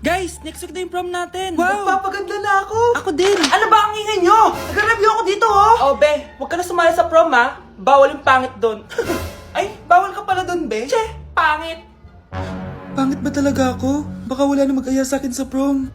Guys, next week na yung prom natin. Wow! Magpapaganda na ako! Ako din. Ano ba ang ingay nyo? Nag-review ako dito, oh! Oh, be, huwag ka na sumali sa prom, ha? Bawal yung pangit doon. Ay, bawal ka pala dun, be? Che, pangit. Pangit ba talaga ako? Baka wala na mag-aya sa akin sa prom.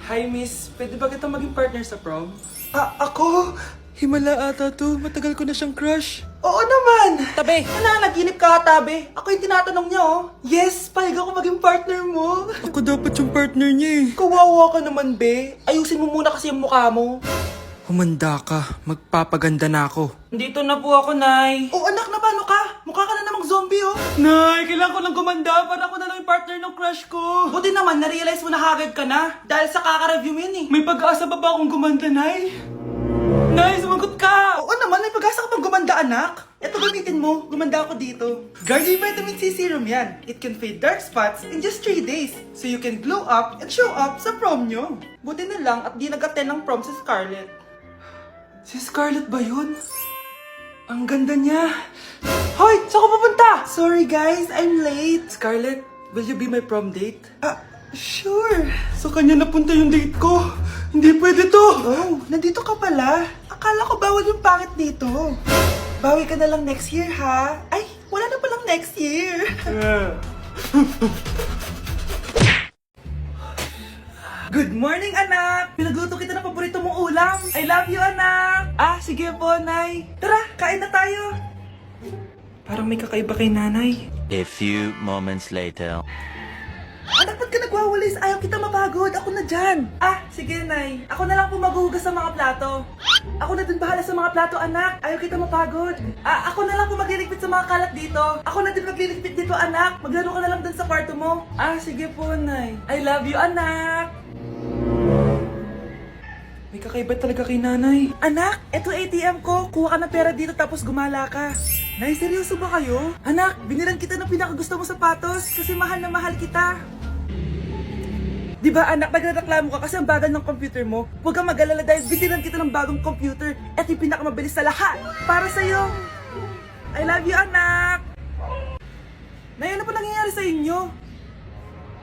Hi, miss. Pwede ba kita maging partner sa prom? Ako? Himala ata to. Matagal ko na siyang crush. Oo naman! Tabi. Nananaginip ka, tabi. Ako yung tinatanong niya, oh. Yes, payag ako maging partner mo. Ako dapat yung partner niya, eh. Kawawa ka naman, be. Ayusin mo muna kasi yung mukha mo. Humanda ka. Magpapaganda na ako. Dito na po ako, Nay. Oh, anak, na paano ka? Mukha ka na namang zombie, oh. Nay, kailangan ko lang gumanda para ako na lang yung partner ng crush ko. Buti naman, na-realize mo na haggard ka na. Dahil sa kaka-review mo yun, eh. May pag-asa ba ba akong gumanda, Nay? Nay, sumagot ka! Oo naman, may pag-asa ka pang gumanda, anak. Ito gamitin mo, gumanda ako dito. Garnier Vitamin C Serum yan. It can fade dark spots in just 3 days. So you can glow up and show up sa prom nyo. Buti na lang at di nag-attend ng prom si Scarlett. Si Scarlett ba yun? Ang ganda niya. Hoy! Saan ka pupunta? Sorry guys, I'm late. Scarlett, will you be my prom date? Sure. Sa kanya napunta yung date ko. Hindi pwede to. Oh, nandito ka pala. Akala ko bawal yung pangit dito. Bawi ka na lang next year, ha? Ay, wala na palang next year. Good morning, anak! Pinagluto kita ng paborito mong ulam. I love you, anak! Sige po, Nay. Tara, kain na tayo. Parang may kakaiba kay nanay. A few moments later. Anak, ba't ka nagwawalis? Ayaw kita mapagod. Ako na dyan. Sige, Nay. Ako na lang po maghuhugas sa mga plato. Ako na din bahala sa mga plato, anak. Ayaw kita mapagod. Ako na lang po magliligpit sa mga kalat dito. Ako na din magliligpit dito, anak. Maglaro ka na lang dun sa kwarto mo. Sige po, Nay. I love you, anak. May kakaiba talaga kay nanay. Anak, eto ATM ko. Kuha ka ng pera dito tapos gumala ka. Nay, seryoso ba kayo? Anak, binilan kita ng pinakagusto mong sapatos kasi mahal na mahal kita. Di ba anak, nagreklamo ka kasi ang bagal ng computer mo? Huwag kang mag-alala dahil binilan kita ng bagong computer at yung pinakamabilis sa lahat. Para sa'yo. I love you, anak. Nay, ano pa nangyayari sa inyo?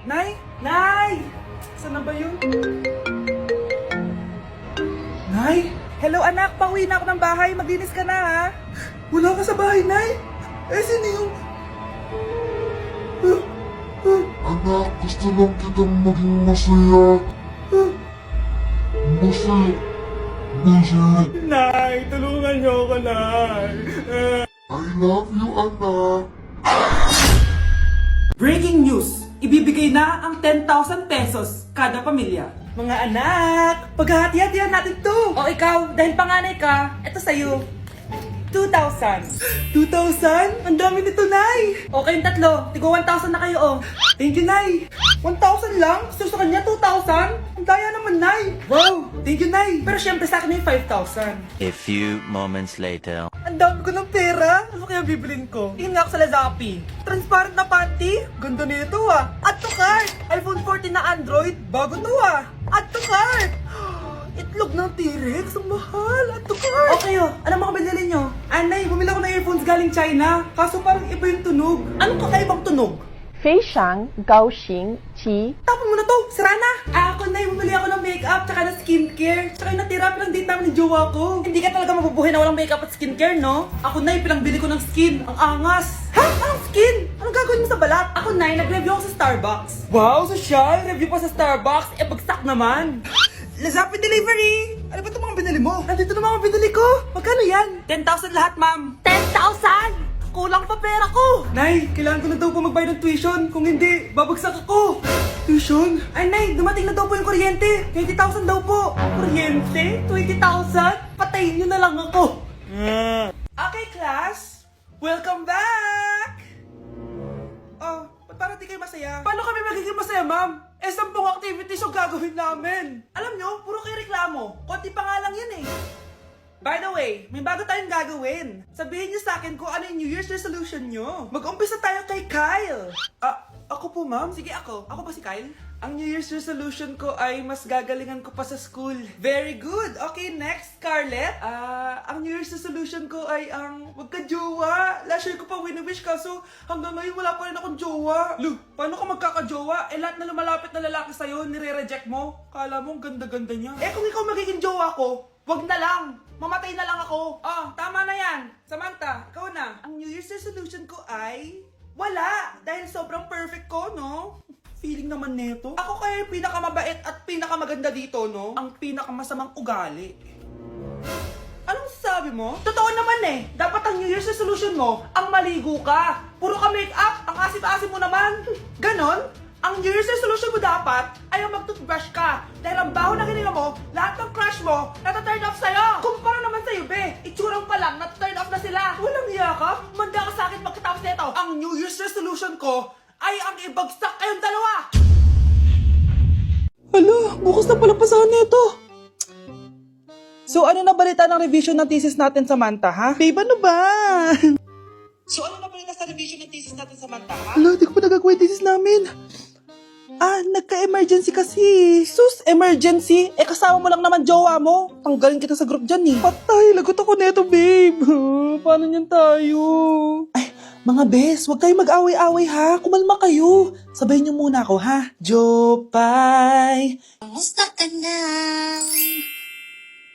Nay? Nay! Saan na ba yun? Nay? Hello anak, pauwi na ako ng bahay. Maglinis ka na ha? Wala ka sa bahay, Nay? Sino yung... Anak, gusto lang kitang maging masaya. Masaya. Nay, tulungan niyo ako, Nay. I love you, anak. Breaking news! Ibibigay na ang 10,000 pesos kada pamilya. Mga anak, paghahati-hatihan natin to. O ikaw, dahil panganay ka, eto sa'yo. 2,000. 2,000? Ang dami nito, Nay. O kayong tatlo, tigo 1,000 na kayo, oh. Thank you, Nay. 1,000 lang? Gusto sa kanya 2,000? Ang daya naman, Nay. Wow, thank you, Nay. Pero syempre sa akin yung 5,000. A few moments later. Ang dami ko ng pera. Ano kaya bibilin ko? Tingin nga ako sa Lazappi. Transparent na panty. Ganda nito Add to cart. iPhone 14 na Android. Bago to Add to cart. Itlog ng T-Rex. Ang mahal. Add to cart. Okay ano mga binili nyo? Anay, bumili ako ng earphones galing China. Kaso parang iba yung tunog. Anong kakaibang tunog? 非常高兴及 Tapon mo na to! Sira na! Ako na bumili ako ng makeup tsaka ng skincare. Tsaka yung natira pa ng date namin ng jowa ko. Hindi ka talaga mabubuhay na walang makeup at skincare, no? Ako na bili ko ng skin. Ang angas! Ha? Anong skin? Anong gagawin mo sa balat? Ako na nag-review ako sa Starbucks. Wow, social! Review pa sa Starbucks? Bagsak naman! Lazappi delivery! Ano ba itong mga binili mo? Nandito na mga binili ko! Magkano yan? 10,000 lahat, ma'am! 10,000? Kulang pa pera ko! Nay, kailangan ko na daw po magbayad ng tuition. Kung hindi, babagsak ako. Tuition? Ay, Nay, dumating na daw po yung kuryente. 20,000 daw po. Kuryente? 20,000? Patayin niyo na lang ako. Okay, class. Welcome back! Oh, ba't parang di kayo masaya? Paano kami magiging masaya, ma'am? 10 activities yung gagawin namin. Alam nyo, puro kayo reklamo. Konti pa nga lang yan eh. By the way, may bago tayong gagawin. Sabihin niyo sa akin kung ano yung New Year's resolution nyo. Mag-umpisa tayo kay Kyle. Ako po, ma'am. Sige ako. Ako ba si Kyle? Ang New Year's resolution ko ay mas gagalingan ko pa sa school. Very good. Okay, next, Scarlett. Ang New Year's resolution ko ay ang wag ka jowa. Last year ko pa wini-wish kaso hanggang ngayon wala pa rin akong jowa. Lu, paano ka magkakajowa? Lahat na lumalapit na lalaki sa'yo, nire-reject mo. Kala mo ang ganda-ganda niya. Kung ikaw magiging jowa ko, wag na lang. Mamatay na lang ako. Tama na yan. Samantha, ikaw na. Ang New Year's resolution ko ay... Wala. Dahil sobrang perfect ko, no? Feeling naman neto. Ako kaya yung pinakamabait at pinakamaganda dito, no? Ang pinakamasamang ugali. Anong sabi mo? Totoo naman eh. Dapat ang New Year's resolution mo, ang maligo ka. Puro ka make-up, ang asim-asim mo naman. Ganon? Ang New Year's resolution mo dapat ay ang mag-toothbrush ka. Dahil ang baho na hininga mo, lahat ng crush mo, nata-turn off sa'yo. Kumpara naman sa'yo, be. Itsurang pa lang, nata-turn off na sila. Walang hiya ka? Manda ka sa akin pagkatapos nito. Ang New Year's resolution ko ay ang ibagsak kayong dalawa. Hala, bukas na pala pasahan nito. So ano na balita ng revision ng thesis natin, Samantha, ha? Babe, ano ba? So ano na balita sa revision ng thesis natin, Samantha, ha? Hala, di ko pa nagagawa yung thesis namin. Nagka-emergency kasi. Sus, emergency? Kasama mo lang naman jowa mo. Tanggalin kita sa group dyan eh. Patay, lagot ako neto, babe. Paano niyan tayo? Ay, mga bes, huwag kayo mag-away-away ha. Kumalma kayo. Sabayin niyo muna ako ha. Jopay. Kumusta ka na?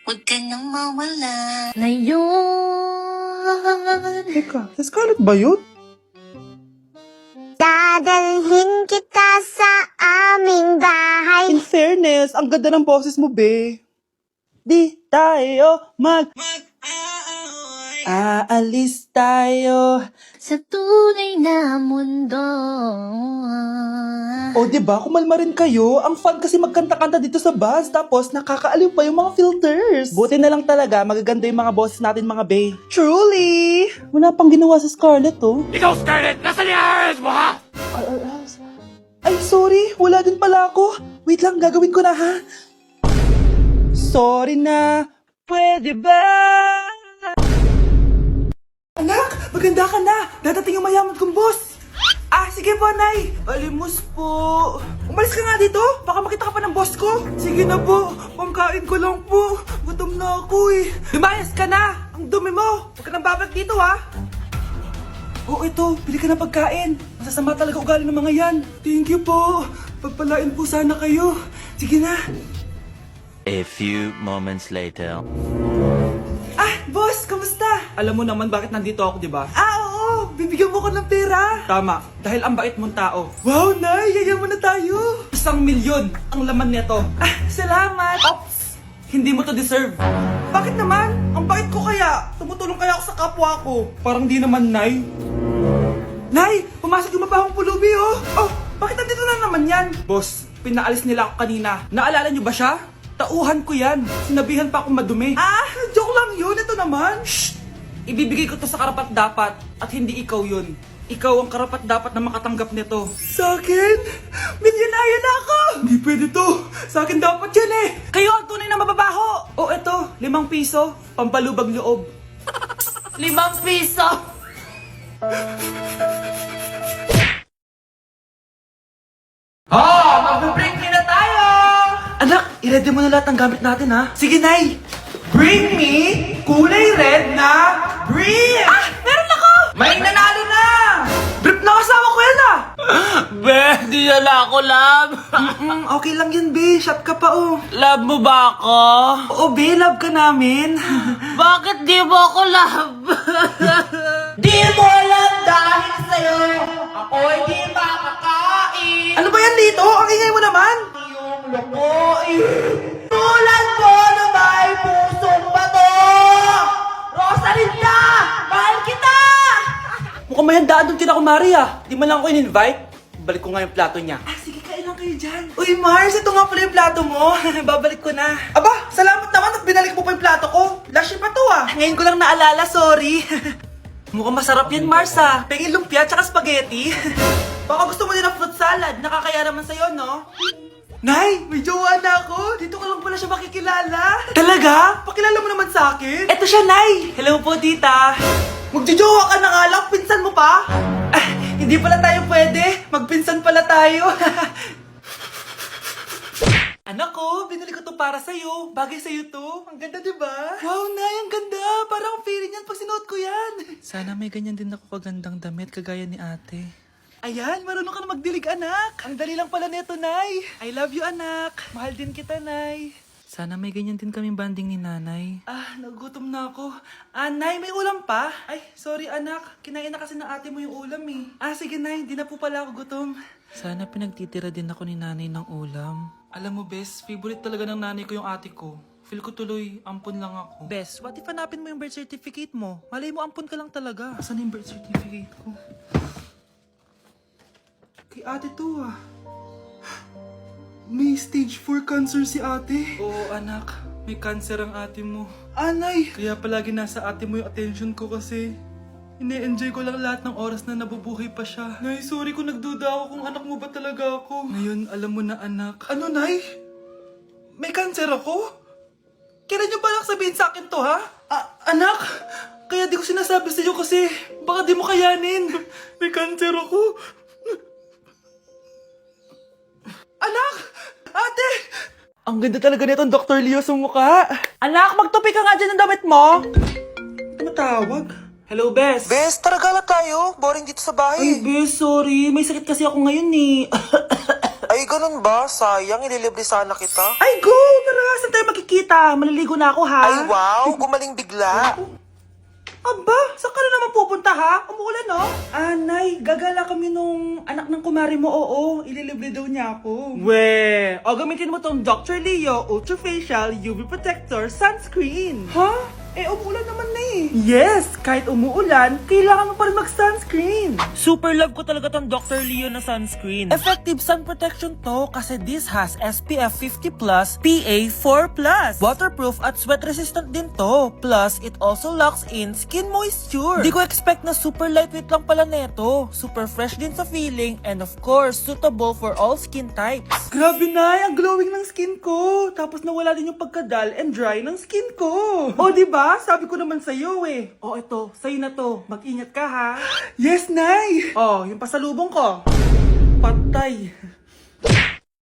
Huwag ka nang mawala. Ngayon, Teka, si Scarlett ba yun? dadalhin kita sa aming bahay. In fairness, ang ganda ng boses mo, be. Di tayo aalis tayo. Sa tunay na mundo. O, diba? Kumalma rin kayo. Ang fun kasi magkanta-kanta dito sa bus. Tapos, nakakaaliw pa yung mga filters. Buti na lang talaga, magaganda yung mga boses natin, mga bae. Truly! Wala pang ginawa sa Scarlett, oh. Ikaw, Scarlett! Nasaan yung RS mo, ha? Ay, sorry. Wala din pala ako. Wait lang, gagawin ko na, ha? Sorry na. Pwede ba? Anak, maganda ka na. Dadating yung mayaman kong boss. Sige po, Nay. Alimos po. Umalis ka nga dito. Baka makita ka pa ng boss ko. Sige na po. Pangkain ko lang po. Gutom na ako eh. Lumayas ka na. Ang dumi mo. Huwag ka nang babalik dito, ha? Oh, ito. Bili ka ng pagkain. Masasama talaga ugali ng mga yan. Thank you po. Pagpalain po sana kayo. Sige na. A few moments later. Boss, kamusta? Alam mo naman bakit nandito ako, di ba? Oo. Bibigyan mo ko ng pera. Tama. Dahil ang bait mong tao. Wow, Nay. Yayaman na tayo. 1,000,000 ang laman nito. Salamat. Ops! Hindi mo to deserve. Bakit naman? Ang bait ko kaya. Tumutulong kaya ako sa kapwa ko. Parang di naman, Nay. Nay, pumasok yung mapahong pulubi, oh. Oh, bakit nandito na naman yan? Boss, pinaalis nila ako kanina. Naalala niyo ba siya? Tauhan ko yan. Sinabihan pa akong madumi. Joke lang yun. Ito naman. Shh! Ibibigay ko to sa karapat-dapat at hindi ikaw yun. Ikaw ang karapat-dapat na makatanggap nito. Sa akin? Milyonaryo na ako! Hindi pwede to. Sa akin dapat yan eh. Kayo ang tunay na mababaho! O eto, 5 piso. Pampalubag loob. 5 piso! Mag-break na tayo! Anak, i-ready mo na lahat ng gamit natin ha. Sige, Nay! Bring me kulay red na brief! Meron ako! May nanalo na! Brief na kasama ko yan, Be, di na ako, love. Okay lang yun, B. Shot ka pa, oh. Love mo ba ako? Oo, B. Love ka namin. Bakit di mo ako love? Di mo alam dahil sa'yo ako'y di makakain. Ano ba yan dito? Ang ingay mo naman. Yung lukoy. Tulad mo na may pusong bato. Rosalinda! Mahal kita! Mukhang may handaan doon kina kumari ah. Di man lang ako in-invite. Balik ko nga yung plato niya. Sige, kailan kayo dyan? Uy, Mars, ito nga pala yung plato mo. Babalik ko na. Aba, salamat naman at binalik mo pa yung plato ko. Last year pa to ah. Ngayon ko lang naalala, sorry. Mukhang masarap yan, Mars ah. Pengin lumpia tsaka spaghetti. Baka gusto mo din ng fruit salad. Nakakaya naman sa'yo, no? Nay, may jowa na ako. Dito ko lang pala siya makikilala. Talaga? Pakilala mo naman sa akin. Eto siya, Nay. Hello po, tita. Magjojowa ka na nga lang. Pinsan mo pa? Hindi pala tayo pwede. Magpinsan pala tayo. Anak ko, binili ko to para sa'yo. Bagay sa'yo to. Ang ganda, di ba? Wow, Nay, ang ganda. Parang ang feeling yan pag sinuot ko yan. Sana may ganyan din ako kagandang damit kagaya ni ate. Ayan, marunong ka na magdilig, anak. Ang dali lang pala neto, Nay. I love you, anak. Mahal din kita, Nay. Sana may ganyan din kaming banding ni nanay. Ah, nagugutom na ako. Ah, Nay, may ulam pa? Ay, sorry, anak. Kinain na kasi ng ate mo yung ulam, eh. Ah, sige, Nay. Hindi na po pala ako gutom. Sana pinagtitira din ako ni nanay ng ulam. Alam mo, Bes, favorite talaga ng nanay ko yung ate ko. Feel ko tuloy, ampun lang ako. Bes, what if hanapin mo yung birth certificate mo? Malay mo, ampun ka lang talaga. Asan yung birth certificate ko? Kay ate to, ah. May stage 4 cancer si ate. Oo, anak. May cancer ang ate mo. Anay! Kaya palagi nasa ate mo yung attention ko kasi ine-enjoy ko lang lahat ng oras na nabubuhay pa siya. Nay, sorry kung nagduda ako kung anak mo ba talaga ako. Ngayon, alam mo na, anak. Ano, Nay? May cancer ako? Kailan niyo ba lang sabihin sa akin to, ha? Anak! Kaya di ko sinasabi sa iyo kasi baka di mo kayanin. May cancer ako. Anak! Ate! Ang ganda talaga nitong Dr. Leo sa mukha. Anak, magtupi ka nga dyan ng damit mo. Tumatawag. Hello, Bes. Bes, tara gala tayo. Boring dito sa Ay, Bes, sorry. May sakit kasi ako ngayon eh. Ay, ganun ba? Sayang, ililibre sana kita. Ay, go! Tara, saan tayo makikita? Maliligo na ako, ha? wow, gumaling bigla. Aba, saan ka na naman pupunta, ha? Umuulan, no? Anay, gagala kami nung anak ng kumari mo, oo. Ililibre daw niya ako. We, o gamitin mo tong Dr. Leo Ultra Facial UV Protector Sunscreen. Ha? Eh, umuulan naman na eh. Yes, kahit umuulan, kailangan mo pa rin mag-sunscreen. Super love ko talaga tong Dr. Leo na sunscreen. Effective sun protection to kasi this has SPF 50+, PA 4+. Waterproof at sweat resistant din to. Plus, it also locks in skin moisture. Di ko expect na super lightweight lang pala neto. Super fresh din sa feeling and of course, suitable for all skin types. Grabe na, ang glowing ng skin ko. Tapos nawala din yung pagkadal and dry ng skin ko. O, di ba? Sabi ko naman sa'yo eh. O, ito, sa'yo na to. Mag-ingat ka ha. Yes, Nay! Oh, yung pasalubong ko. Patay.